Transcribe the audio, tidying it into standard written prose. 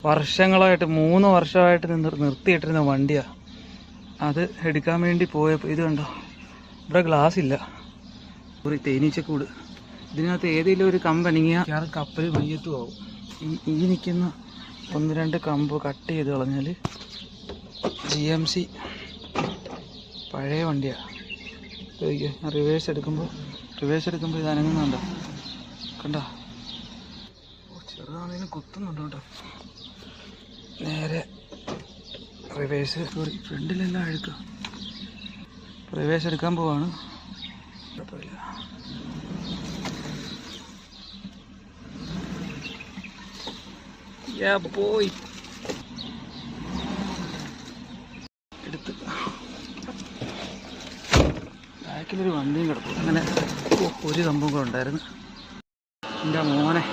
വർഷങ്ങളായിട്ട് 3 വർഷമായിട്ട് നിർത്തിയിട്ടിരുന്ന വണ്ടിയാണ്. അത് എടുക്കാൻ വേണ്ടി പോയപ്പോൾ ഇത് കണ്ടോ, ഇവിടെ ഗ്ലാസ് ഇല്ല, ഒരു തേനീച്ചക്കൂട്. ഇതിനകത്ത് ഏതെങ്കിലും ഒരു കമ്പനിങ്ങിയാൽ കപ്പൽ മയ്യത്തും ആവും. ഈ നിൽക്കുന്ന 1-2 കമ്പ് കട്ട് ചെയ്ത് കളഞ്ഞാൽ GMC പഴയ വണ്ടിയാണ്. റിവേഴ്സ് എടുക്കുമ്പോൾ ഇത് അനങ്ങുന്നുണ്ടോ, കണ്ടോ? ചെറുതാണെങ്കിലും കുത്തുന്നുണ്ട് കേട്ടോ. നേരെ റിവേഴ്സ്, ഫ്രണ്ടിലെല്ലാം അഴുക്കുക. റിവേഴ്സ് എടുക്കാൻ പോവാണ്. കുഴപ്പമില്ല. പോയി എടുത്ത് ബാക്കിലൊരു വണ്ടിയും കിടക്കും. അങ്ങനെ ഒരു സംഭവം കൂടെ ഉണ്ടായിരുന്നു. എൻ്റെ മോനെ